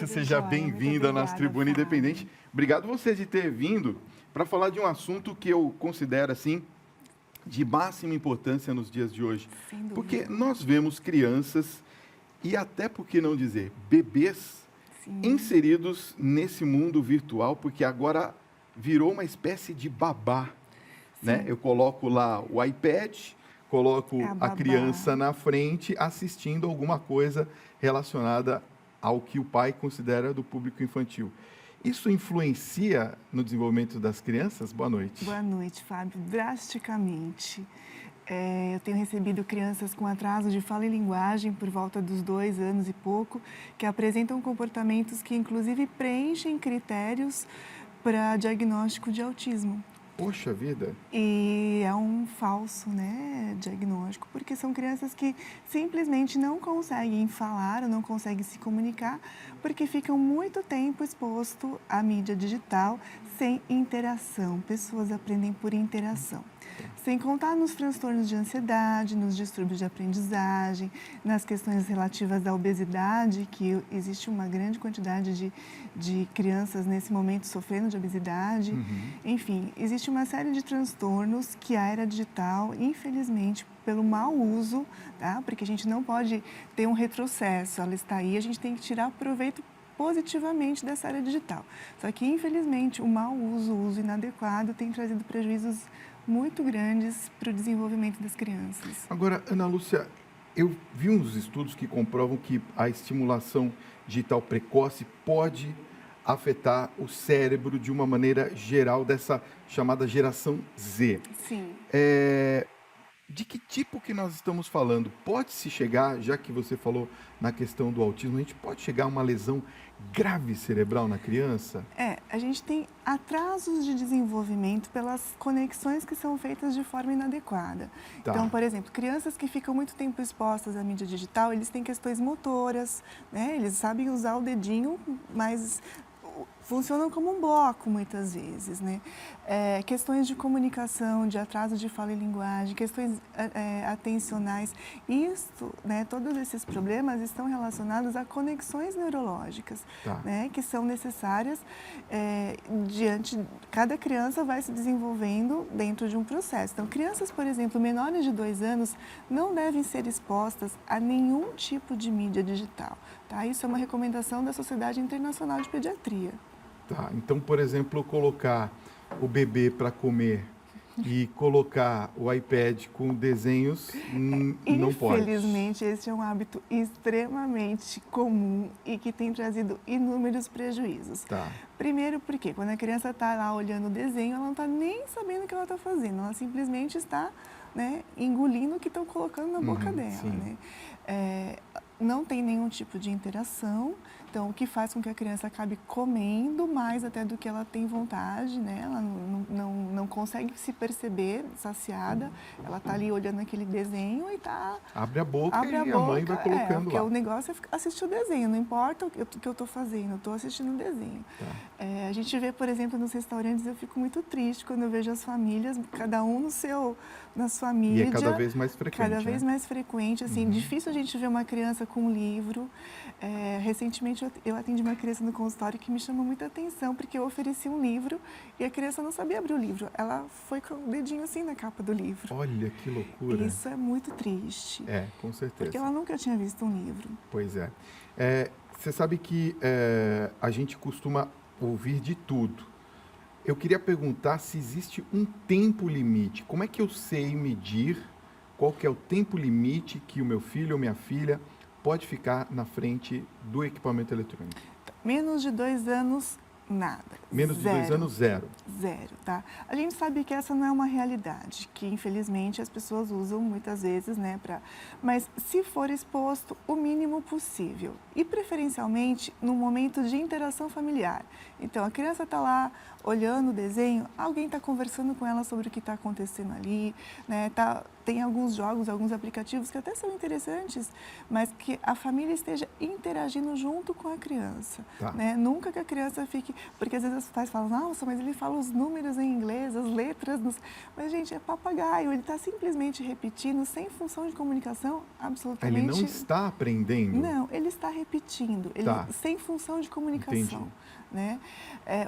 Lúcia, seja Joia, bem-vinda à muito nossa obrigada, Tribuna Fábio. Independente. Obrigado você de ter vindo para falar de um assunto que eu considero assim de máxima importância nos dias de hoje. Sem Porque dúvida. nós vemos crianças e até por que não dizer bebês Sim, inseridos nesse mundo virtual, porque agora virou uma espécie de babá, né? sim. Eu coloco lá o iPad, É coloco a a criança babá. na frente assistindo alguma coisa relacionada ao que o pai considera do público infantil. Isso influencia no desenvolvimento das crianças? Boa noite. Boa noite, Fábio. Drasticamente. Eu tenho recebido crianças com atraso de fala e linguagem por volta dos 2 anos e pouco, que apresentam comportamentos que, inclusive, preenchem critérios para diagnóstico de autismo. Poxa vida. E é um falso, né, diagnóstico, porque são crianças que simplesmente não conseguem falar ou não conseguem se comunicar, porque ficam muito tempo exposto à mídia digital sem interação. Pessoas aprendem por interação. Sem contar nos transtornos de ansiedade, nos distúrbios de aprendizagem, nas questões relativas à obesidade, que existe uma grande quantidade de crianças nesse momento sofrendo de obesidade. Enfim, existe uma série de transtornos que a era digital, infelizmente, pelo mau uso, tá? Porque a gente não pode ter um retrocesso, ela está aí, a gente tem que tirar proveito positivamente dessa área digital. Só que, infelizmente, o mau uso, o uso inadequado tem trazido prejuízos muito grandes para o desenvolvimento das crianças. Agora, Ana Lúcia, eu vi uns estudos que comprovam que a estimulação digital precoce pode afetar o cérebro de uma maneira geral dessa chamada geração Z. Sim. De que tipo que nós estamos falando? Pode-se chegar, já que você falou na questão do autismo, a gente pode chegar a uma lesão grave cerebral na criança? A gente tem atrasos de desenvolvimento pelas conexões que são feitas de forma inadequada. Tá. Então, por exemplo, crianças que ficam muito tempo expostas à mídia digital, eles têm questões motoras, né? Eles sabem usar o dedinho, mas funcionam como um bloco muitas vezes, né? Questões de comunicação, de atraso de fala e linguagem, questões atencionais, isso, né, todos esses problemas estão relacionados a conexões neurológicas, Tá. né, que são necessárias cada criança vai se desenvolvendo dentro de um processo. Então, crianças, por exemplo, menores de 2 anos, não devem ser expostas a nenhum tipo de mídia digital, tá? Isso é uma recomendação da Sociedade Internacional de Pediatria. Tá. Então, por exemplo, colocar o bebê para comer e colocar o iPad com desenhos não pode. Infelizmente, esse é um hábito extremamente comum e que tem trazido inúmeros prejuízos. Tá. Primeiro porque quando a criança está lá olhando o desenho, ela não está nem sabendo o que ela está fazendo, ela simplesmente está, né, engolindo o que estão colocando na boca dela. Sim. Né? Não tem nenhum tipo de interação, então o que faz com que a criança acabe comendo mais até do que ela tem vontade, né? Ela não consegue se perceber saciada, ela está ali olhando aquele desenho e está... Abre a boca Abre a e a mãe boca, vai colocando porque lá. o negócio é assistir o desenho, não importa o que eu estou fazendo, eu estou assistindo o desenho. Tá. A gente vê, por exemplo, nos restaurantes, eu fico muito triste quando eu vejo as famílias, cada um na sua mídia. E é cada vez mais frequente. Cada vez né? mais frequente, assim, difícil a gente ver uma criança com um livro. Recentemente eu atendi uma criança no consultório que me chamou muita atenção, porque eu ofereci um livro e a criança não sabia abrir o livro. Ela foi com o dedinho assim na capa do livro. Olha que loucura. Isso é muito triste. Com certeza. Porque ela nunca tinha visto um livro. Pois é. Você sabe que a gente costuma ouvir de tudo. Eu queria perguntar se existe um tempo limite. Como é que eu sei medir qual que é o tempo limite que o meu filho ou minha filha pode ficar na frente do equipamento eletrônico? Menos de 2 anos, nada. Menos de 2 anos, zero. Zero, tá? A gente sabe que essa não é uma realidade, que infelizmente as pessoas usam muitas vezes, né, mas se for exposto, o mínimo possível. E preferencialmente no momento de interação familiar. Então a criança está lá olhando o desenho, alguém está conversando com ela sobre o que está acontecendo ali, né? Tem alguns jogos, alguns aplicativos que até são interessantes, mas que a família esteja interagindo junto com a criança, Tá. né? Nunca que a criança fique... Porque às vezes os pais falam, nossa, mas ele fala os números em inglês, as letras... Mas, gente, é papagaio, ele está simplesmente repetindo, sem função de comunicação, absolutamente... Ele não está aprendendo? Não, ele está repetindo, Tá. sem função de comunicação. Entendi. Né?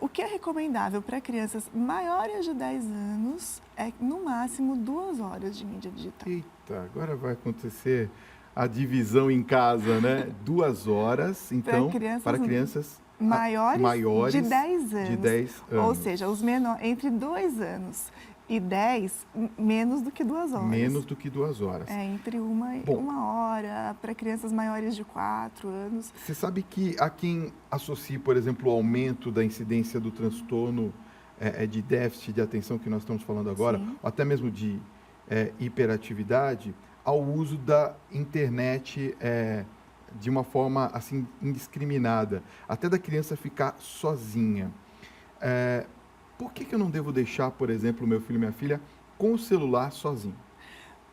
O que é recomendável para crianças maiores de 10 anos é, no máximo, 2 horas de mídia digital. Eita, agora vai acontecer a divisão em casa, né? 2 horas, então, para crianças maiores de 10 anos. De 10 anos. Ou seja, os menores, entre 2 anos e 10, menos do que 2 horas. Menos do que 2 horas. Entre uma hora, para crianças maiores de 4 anos. Você sabe que há quem associe, por exemplo, o aumento da incidência do transtorno de déficit de atenção que nós estamos falando agora, Sim. ou até mesmo de hiperatividade, ao uso da internet de uma forma assim indiscriminada, até da criança ficar sozinha. Por que eu não devo deixar, por exemplo, o meu filho e minha filha com o celular sozinho?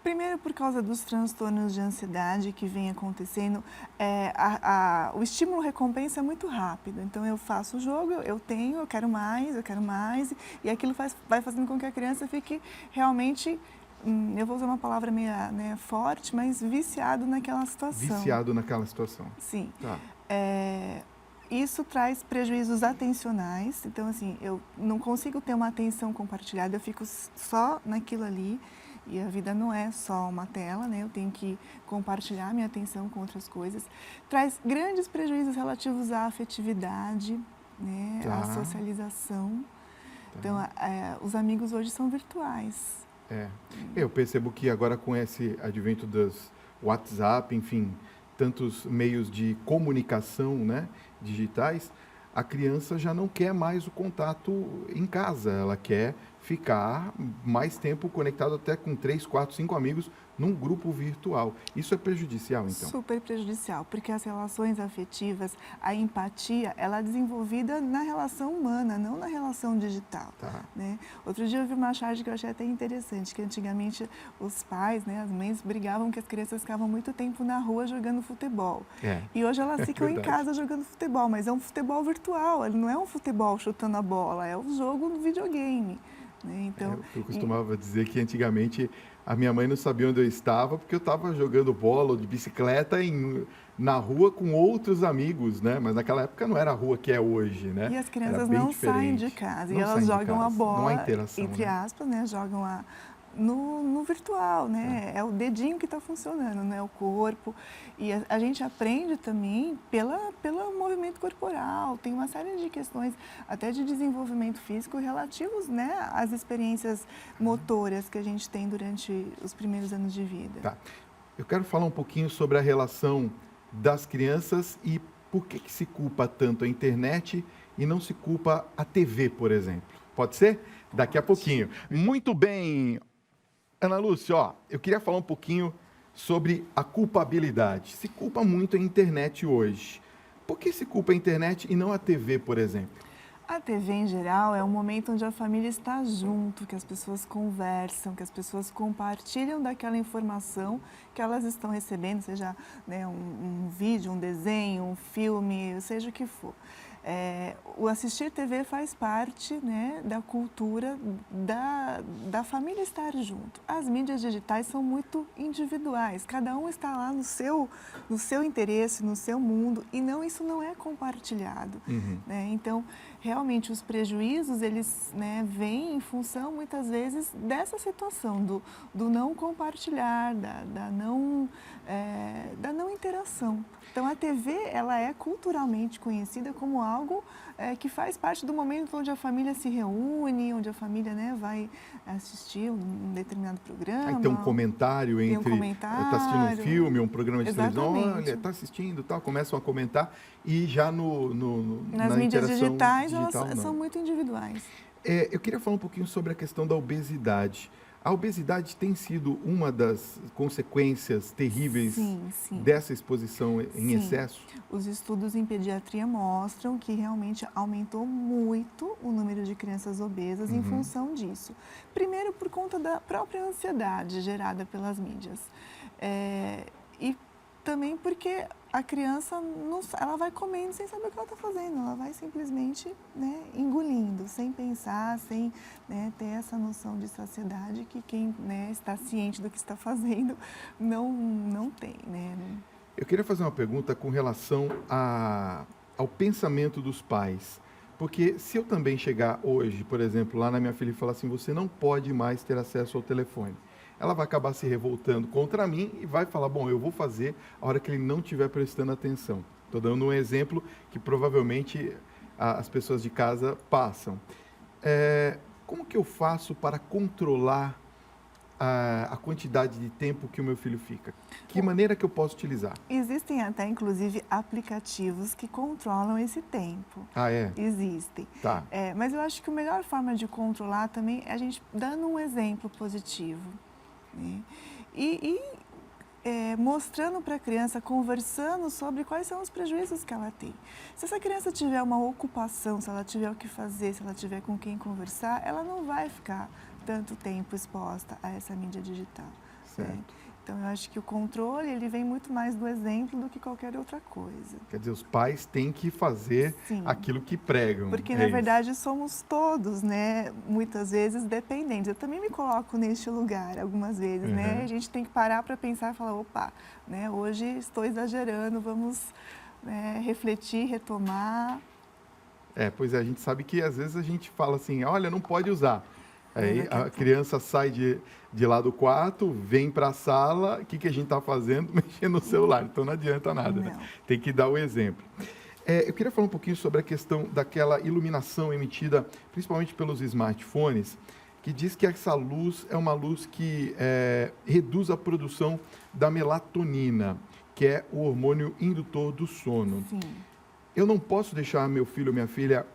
Primeiro, por causa dos transtornos de ansiedade que vem acontecendo, o estímulo-recompensa é muito rápido. Então, eu faço o jogo, eu quero mais, e aquilo vai fazendo com que a criança fique realmente, eu vou usar uma palavra meio forte, mas viciado naquela situação. Viciado naquela situação. Sim. Tá. Isso traz prejuízos atencionais, então, assim, eu não consigo ter uma atenção compartilhada, eu fico só naquilo ali. E a vida não é só uma tela, né? Eu tenho que compartilhar minha atenção com outras coisas. Traz grandes prejuízos relativos à afetividade, né? Tá. À socialização. Tá. Então, os amigos hoje são virtuais. Eu percebo que agora com esse advento dos WhatsApp, enfim, tantos meios de comunicação, né, digitais, a criança já não quer mais o contato em casa, ela quer ficar mais tempo conectado até com 3, 4, 5 amigos num grupo virtual. Isso é prejudicial, então? Super prejudicial, porque as relações afetivas, a empatia, ela é desenvolvida na relação humana, não na relação digital. Tá. Né? Outro dia eu vi uma charge que eu achei até interessante, que antigamente os pais, né, as mães brigavam que as crianças ficavam muito tempo na rua jogando futebol. E hoje elas ficam em casa jogando futebol, mas é um futebol virtual, ele não é um futebol chutando a bola, é um jogo no videogame. Né? Então, eu costumava dizer que antigamente a minha mãe não sabia onde eu estava porque eu estava jogando bola ou de bicicleta na rua com outros amigos, né? Mas naquela época não era a rua que é hoje, né? E as crianças não saem de casa e elas jogam a bola, não há interação, entre aspas, né? Jogam no virtual, né? É o dedinho que está funcionando, né? O corpo. E a gente aprende também pelo movimento corporal. Tem uma série de questões, até de desenvolvimento físico, relativos, né, às experiências motoras que a gente tem durante os primeiros anos de vida. Tá. Eu quero falar um pouquinho sobre a relação das crianças e por que se culpa tanto a internet e não se culpa a TV, por exemplo. Pode ser? Daqui a pouquinho. Muito bem. Ana Lúcia, eu queria falar um pouquinho sobre a culpabilidade. Se culpa muito a internet hoje. Por que se culpa a internet e não a TV, por exemplo? A TV, em geral, é um momento onde a família está junto, que as pessoas conversam, que as pessoas compartilham daquela informação que elas estão recebendo, seja, né, um vídeo, um desenho, um filme, seja o que for. O assistir TV faz parte, né, da cultura da família estar junto. As mídias digitais são muito individuais, cada um está lá no seu interesse, no seu mundo, e isso não é compartilhado. Né? Então, realmente, os prejuízos, eles, né, vêm em função, muitas vezes, dessa situação, do não compartilhar, da não interação. Então, a TV, ela é culturalmente conhecida como algo que faz parte do momento onde a família se reúne, onde a família, né, vai assistir um determinado programa. Tem um comentário entre... Está assistindo um filme, um programa de televisão, olha, está assistindo, tal, começam a comentar, e já nas na mídias digitais, digital, elas são muito individuais. Eu queria falar um pouquinho sobre a questão da obesidade. A obesidade tem sido uma das consequências terríveis Sim, sim. dessa exposição em Sim, excesso? os estudos em pediatria mostram que realmente aumentou muito o número de crianças obesas em Uhum. função disso. Primeiro, por conta da própria ansiedade gerada pelas mídias. E também porque a criança não, ela vai comendo sem saber o que ela está fazendo, ela vai simplesmente, né, engolindo, sem pensar, sem, né, ter essa noção de saciedade que quem, né, está ciente do que está fazendo não tem, né? Eu queria fazer uma pergunta com relação ao pensamento dos pais. Porque se eu também chegar hoje, por exemplo, lá na minha filha e falar assim, você não pode mais ter acesso ao telefone, ela vai acabar se revoltando contra mim e vai falar, bom, eu vou fazer a hora que ele não estiver prestando atenção. Estou dando um exemplo que provavelmente as pessoas de casa passam. Como que eu faço para controlar a quantidade de tempo que o meu filho fica? Que maneira que eu posso utilizar? Existem até, inclusive, aplicativos que controlam esse tempo. Ah, é? Existem. Tá. Mas eu acho que a melhor forma de controlar também é a gente dando um exemplo positivo, né? Mostrando para a criança, conversando sobre quais são os prejuízos que ela tem. Se essa criança tiver uma ocupação, se ela tiver o que fazer, se ela tiver com quem conversar, ela não vai ficar tanto tempo exposta a essa mídia digital. Certo. Né? Então, eu acho que o controle, ele vem muito mais do exemplo do que qualquer outra coisa. Quer dizer, os pais têm que fazer Sim. aquilo que pregam. Porque, é na isso. verdade, somos todos, né, muitas vezes dependentes. Eu também me coloco neste lugar algumas vezes, né? A gente tem que parar para pensar e falar, opa, né, hoje estou exagerando, vamos, né, refletir, retomar. Pois é, a gente sabe que às vezes a gente fala assim, olha, não pode usar. Aí daqui a a pouco. criança sai de lá do quarto, vem para a sala, o que, que a gente está fazendo? Mexendo no celular, então não adianta nada, né? Não. Tem que dar o exemplo. Eu queria falar um pouquinho sobre a questão daquela iluminação emitida principalmente pelos smartphones, que diz que essa luz é uma luz que reduz a produção da melatonina, que é o hormônio indutor do sono. Sim. Eu não posso deixar meu filho ou minha filha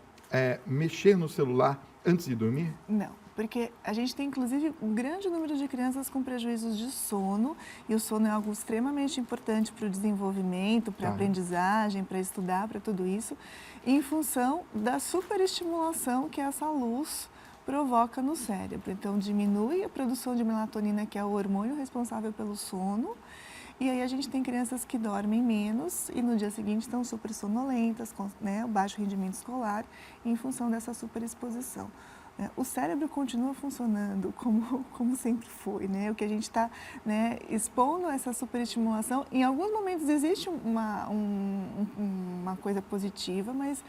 mexer no celular antes de dormir? Não, porque a gente tem, inclusive, um grande número de crianças com prejuízos de sono, e o sono é algo extremamente importante para o desenvolvimento, para a aprendizagem, para estudar, para tudo isso, em função da superestimulação que essa luz provoca no cérebro. Então, diminui a produção de melatonina, que é o hormônio responsável pelo sono, e aí a gente tem crianças que dormem menos e no dia seguinte estão super sonolentas, com, né, baixo rendimento escolar, em função dessa superexposição. O cérebro continua funcionando como sempre foi, né? O que a gente está, né, expondo a essa superestimulação, em alguns momentos existe uma coisa positiva, mas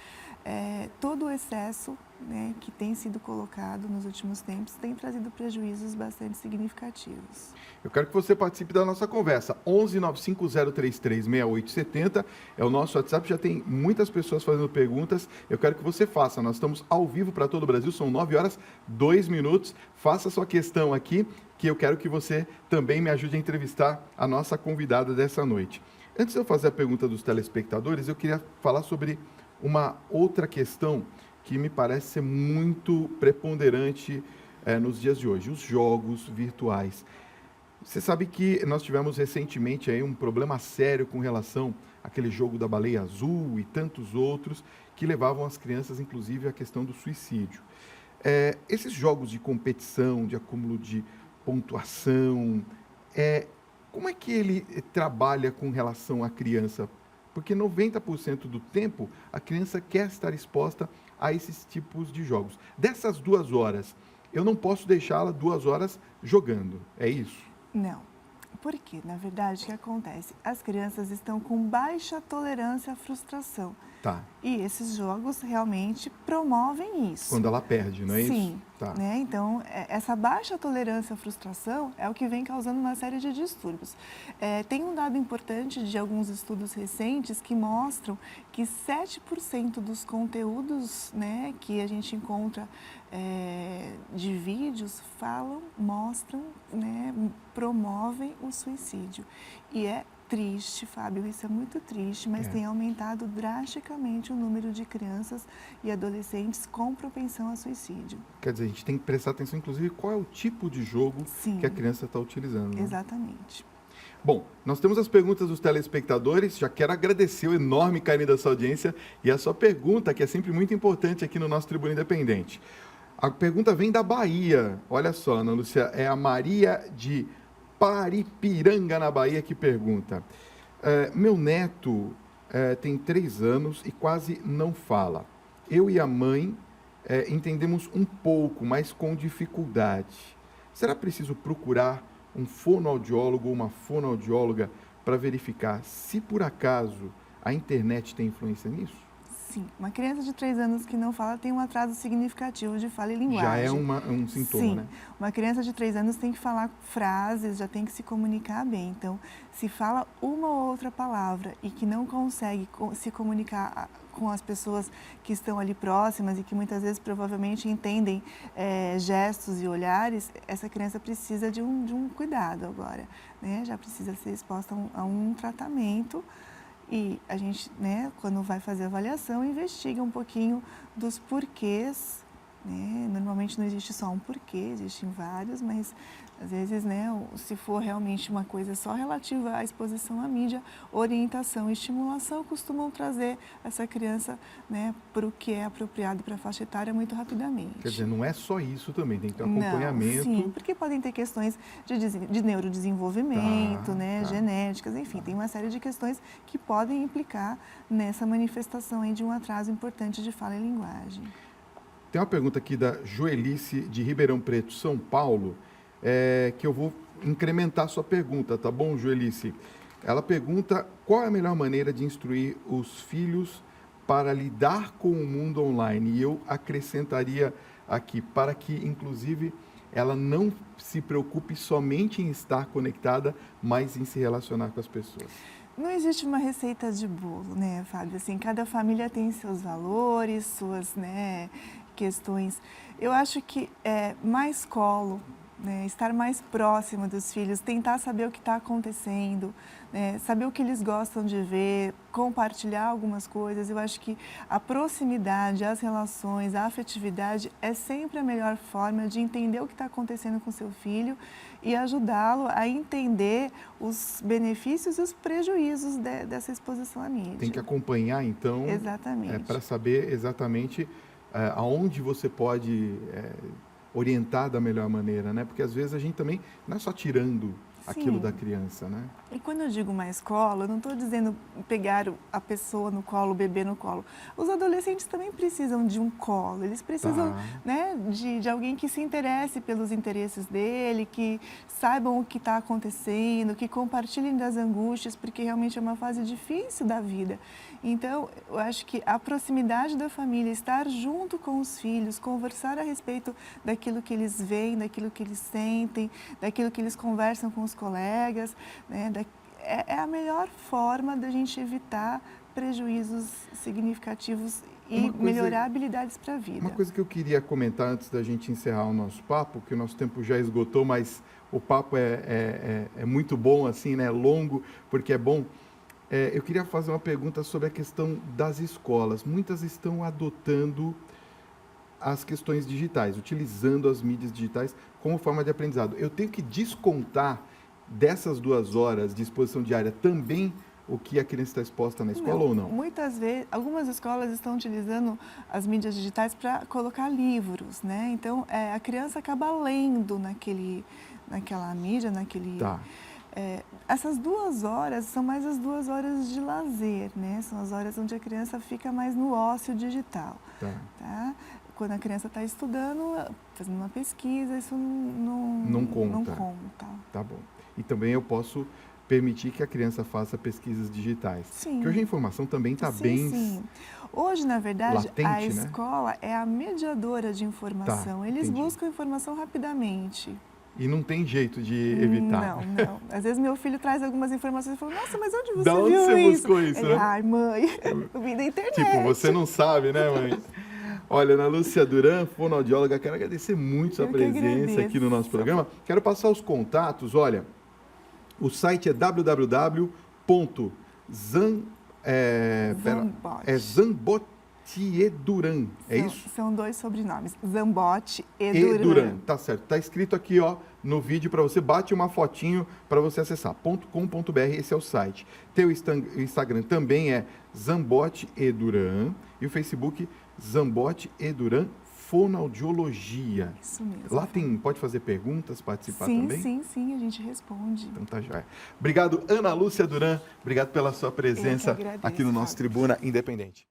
todo o excesso, né, que tem sido colocado nos últimos tempos tem trazido prejuízos bastante significativos. Eu quero que você participe da nossa conversa. 11 95033 6870 é o nosso WhatsApp. Já tem muitas pessoas fazendo perguntas. Eu quero que você faça. Nós estamos ao vivo para todo o Brasil. São 9 horas, 2 minutos. Faça sua questão aqui, que eu quero que você também me ajude a entrevistar a nossa convidada dessa noite. Antes de eu fazer a pergunta dos telespectadores, eu queria falar sobre uma outra questão que me parece ser muito preponderante nos dias de hoje, os jogos virtuais. Você sabe que nós tivemos recentemente aí um problema sério com relação àquele jogo da baleia azul e tantos outros que levavam as crianças, inclusive, à questão do suicídio. Esses jogos de competição, de acúmulo de pontuação, como é que ele trabalha com relação à criança? Porque 90% do tempo a criança quer estar exposta a esses tipos de jogos. Dessas 2 horas, eu não posso deixá-la 2 horas jogando, é isso? Não, porque, na verdade, o que acontece? As crianças estão com baixa tolerância à frustração. Tá. E esses jogos realmente promovem isso. Quando ela perde, não é isso? Sim. Tá. Né? Então, essa baixa tolerância à frustração é o que vem causando uma série de distúrbios. Tem um dado importante de alguns estudos recentes que mostram que 7% dos conteúdos, né, que a gente encontra de vídeos mostram, né, promovem o suicídio. E é triste, Fábio, isso é muito triste, mas tem aumentado drasticamente o número de crianças e adolescentes com propensão a suicídio. Quer dizer, a gente tem que prestar atenção, inclusive, qual é o tipo de jogo Sim, que a criança está utilizando, né? exatamente. Bom, nós temos as perguntas dos telespectadores. Já quero agradecer o enorme carinho da sua audiência e a sua pergunta, que é sempre muito importante aqui no nosso Tribuna Independente. A pergunta vem da Bahia. Olha só, Ana Lúcia, é a Maria de Paripiranga, na Bahia, que pergunta. Meu neto tem 3 anos e quase não fala. Eu e a mãe entendemos um pouco, mas com dificuldade. Será preciso procurar um fonoaudiólogo ou uma fonoaudióloga para verificar se por acaso a internet tem influência nisso? Sim, uma criança de 3 anos que não fala tem um atraso significativo de fala e linguagem. Já é um sintoma, Sim, né? uma criança de 3 anos tem que falar frases, já tem que se comunicar bem. Então, se fala uma ou outra palavra e que não consegue se comunicar com as pessoas que estão ali próximas e que muitas vezes provavelmente entendem gestos e olhares, essa criança precisa de um cuidado agora, né? Já precisa ser exposta a um tratamento. E a gente, né, quando vai fazer a avaliação, investiga um pouquinho dos porquês, né? Normalmente não existe só um porquê, existem vários, mas às vezes, né, se for realmente uma coisa só relativa à exposição à mídia, orientação e estimulação costumam trazer essa criança, né, para o que é apropriado para a faixa etária muito rapidamente. Quer dizer, não é só isso também, tem que ter um acompanhamento. Não, sim, porque podem ter questões de neurodesenvolvimento, né, genéticas, enfim, tem uma série de questões que podem implicar nessa manifestação aí de um atraso importante de fala e linguagem. Tem uma pergunta aqui da Joelice de Ribeirão Preto, São Paulo, que eu vou incrementar a sua pergunta, tá bom, Joelice? Ela pergunta qual é a melhor maneira de instruir os filhos para lidar com o mundo online. E eu acrescentaria aqui, para que, inclusive, ela não se preocupe somente em estar conectada, mas em se relacionar com as pessoas. Não existe uma receita de bolo, né, Fábio? Assim, cada família tem seus valores, suas, né, questões. Eu acho que mais colo, né, estar mais próximo dos filhos, tentar saber o que está acontecendo, né, saber o que eles gostam de ver, compartilhar algumas coisas. Eu acho que a proximidade, as relações, a afetividade é sempre a melhor forma de entender o que está acontecendo com seu filho e ajudá-lo a entender os benefícios e os prejuízos dessa exposição à mídia. Tem que acompanhar, então, para saber exatamente aonde você pode orientar da melhor maneira, né? Porque às vezes a gente também não é só tirando aquilo da criança, né? E quando eu digo mais colo, eu não estou dizendo pegar a pessoa no colo, o bebê no colo. Os adolescentes também precisam de um colo, eles precisam né, de alguém que se interesse pelos interesses dele, que saibam o que está acontecendo, que compartilhem das angústias, porque realmente é uma fase difícil da vida. Então, eu acho que a proximidade da família, estar junto com os filhos, conversar a respeito daquilo que eles veem, daquilo que eles sentem, daquilo que eles conversam com os colegas, né, é a melhor forma da gente evitar prejuízos significativos e melhorar habilidades para a vida. Uma coisa que eu queria comentar antes da gente encerrar o nosso papo, que o nosso tempo já esgotou, mas o papo é muito bom, assim, né? Longo, porque é bom. Eu queria fazer uma pergunta sobre a questão das escolas. Muitas estão adotando as questões digitais, utilizando as mídias digitais como forma de aprendizado. Eu tenho que descontar dessas 2 horas de exposição diária também o que a criança está exposta na escola ou não? Muitas vezes, algumas escolas estão utilizando as mídias digitais para colocar livros, né? Então, a criança acaba lendo naquela mídia, naquele... essas 2 horas são mais as 2 horas de lazer, né? São as horas onde a criança fica mais no ócio digital. Tá? Quando a criança está estudando, fazendo uma pesquisa, isso não conta. Tá bom. E também eu posso permitir que a criança faça pesquisas digitais. Sim. Porque hoje a informação também está bem... Sim. Hoje, na verdade, latente, a escola é a mediadora de informação. Eles buscam informação rapidamente. E não tem jeito de evitar. Não. Às vezes meu filho traz algumas informações e fala, nossa, mas onde você da onde viu você isso? buscou isso, né? Ai, mãe, eu vi da internet. Tipo, você não sabe, né, mãe? Olha, Ana Lúcia Duran, fonoaudióloga, quero agradecer muito sua presença aqui no nosso programa. Quero passar os contatos. Olha, o site é www.fonoaudiologia.com.br. Zambotieduran, é isso? São 2 sobrenomes, Zambotti e E Duran. Duran, tá certo. Tá escrito aqui, ó, no vídeo para você. Bate uma fotinho para você acessar. .com.br, esse é o site. Teu Instagram também é Zambotti e Duran e o Facebook Zambotti e Duran Fonoaudiologia. Isso mesmo. Lá pode fazer perguntas, participar sim, também? Sim, a gente responde. Então tá jóia. Obrigado, Ana Lúcia Duran. Obrigado pela sua presença agradeço, aqui no nosso Fábio. Tribuna Independente.